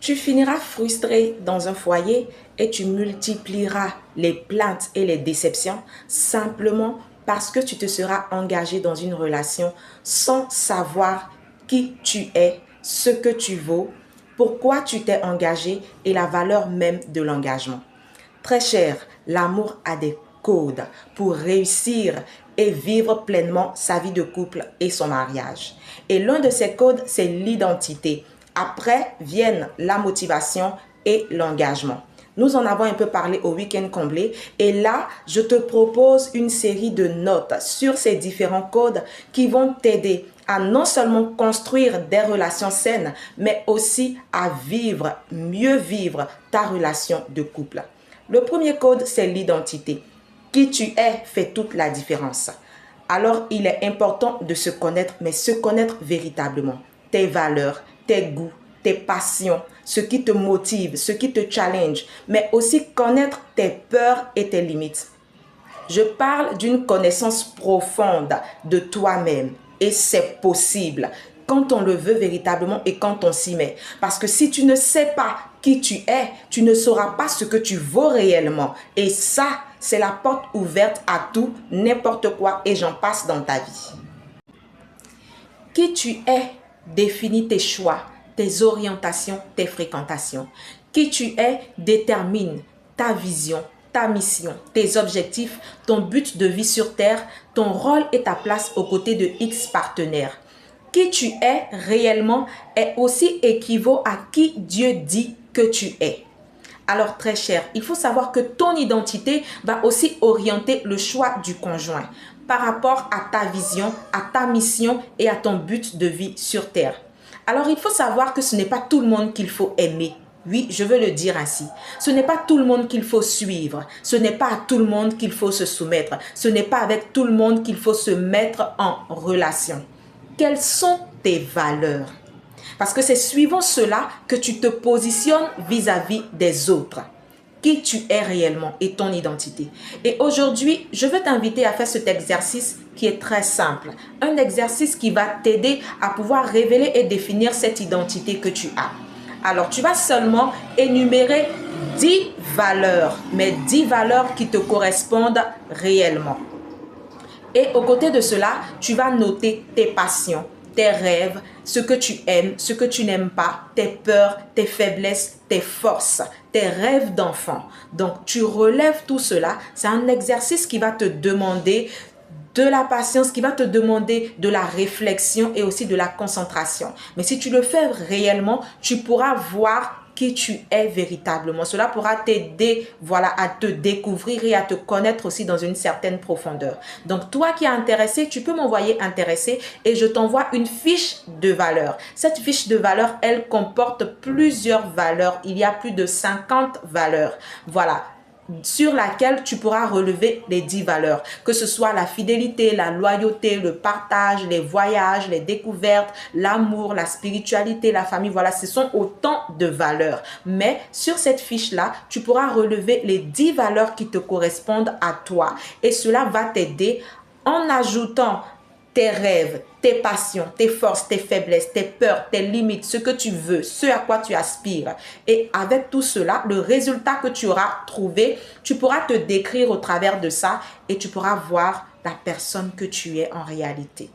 Tu finiras frustré dans un foyer et tu multiplieras les plaintes et les déceptions simplement parce que tu te seras engagé dans une relation sans savoir qui tu es, ce que tu vaux, pourquoi tu t'es engagé et la valeur même de l'engagement. Très cher, l'amour a des codes pour réussir et vivre pleinement sa vie de couple et son mariage. Et l'un de ces codes, c'est l'identité. Après viennent la motivation et l'engagement. Nous en avons un peu parlé au week-end comblé et là, je te propose une série de notes sur ces différents codes qui vont t'aider à non seulement construire des relations saines, mais aussi à vivre, mieux vivre ta relation de couple. Le premier code, c'est l'identité. Qui tu es fait toute la différence. Alors, il est important de se connaître, mais se connaître véritablement. Tes valeurs, tes goûts, tes passions, ce qui te motive, ce qui te challenge, mais aussi connaître tes peurs et tes limites. Je parle d'une connaissance profonde de toi-même et c'est possible quand on le veut véritablement et quand on s'y met. Parce que si tu ne sais pas qui tu es, tu ne sauras pas ce que tu vaux réellement. Et ça, c'est la porte ouverte à tout, n'importe quoi et j'en passe dans ta vie. Qui tu es définit tes choix, tes orientations, tes fréquentations. Qui tu es détermine ta vision, ta mission, tes objectifs, ton but de vie sur Terre, ton rôle et ta place aux côtés de X partenaires. Qui tu es réellement est aussi équivaut à qui Dieu dit que tu es. Alors très cher, il faut savoir que ton identité va aussi orienter le choix du conjoint par rapport à ta vision, à ta mission et à ton but de vie sur Terre. Alors il faut savoir que ce n'est pas tout le monde qu'il faut aimer. Oui, je veux le dire ainsi. Ce n'est pas tout le monde qu'il faut suivre. Ce n'est pas à tout le monde qu'il faut se soumettre. Ce n'est pas avec tout le monde qu'il faut se mettre en relation. Quelles sont tes valeurs? Parce que c'est suivant cela que tu te positionnes vis-à-vis des autres. Qui tu es réellement et ton identité. Et aujourd'hui, je veux t'inviter à faire cet exercice qui est très simple. Un exercice qui va t'aider à pouvoir révéler et définir cette identité que tu as. Alors, tu vas seulement énumérer 10 valeurs, mais 10 valeurs qui te correspondent réellement. Et aux côtés de cela, tu vas noter tes passions, tes rêves, ce que tu aimes, ce que tu n'aimes pas, tes peurs, tes faiblesses, tes forces, tes rêves d'enfant. Donc, tu relèves tout cela. C'est un exercice qui va te demander de la patience, qui va te demander de la réflexion et aussi de la concentration. Mais si tu le fais réellement, tu pourras voir qui tu es véritablement. Cela pourra t'aider, voilà, à te découvrir et à te connaître aussi dans une certaine profondeur. Donc, toi qui es intéressé, tu peux m'envoyer intéressé et je t'envoie une fiche de valeur. Cette fiche de valeur, elle comporte plusieurs valeurs. Il y a plus de 50 valeurs. Voilà, sur laquelle tu pourras relever les 10 valeurs, que ce soit la fidélité, la loyauté, le partage, les voyages, les découvertes, l'amour, la spiritualité, la famille. Voilà, ce sont autant de valeurs. Mais sur cette fiche-là, tu pourras relever les 10 valeurs qui te correspondent à toi. Et cela va t'aider en ajoutant tes rêves, tes passions, tes forces, tes faiblesses, tes peurs, tes limites, ce que tu veux, ce à quoi tu aspires. Et avec tout cela, le résultat que tu auras trouvé, tu pourras te décrire au travers de ça et tu pourras voir la personne que tu es en réalité.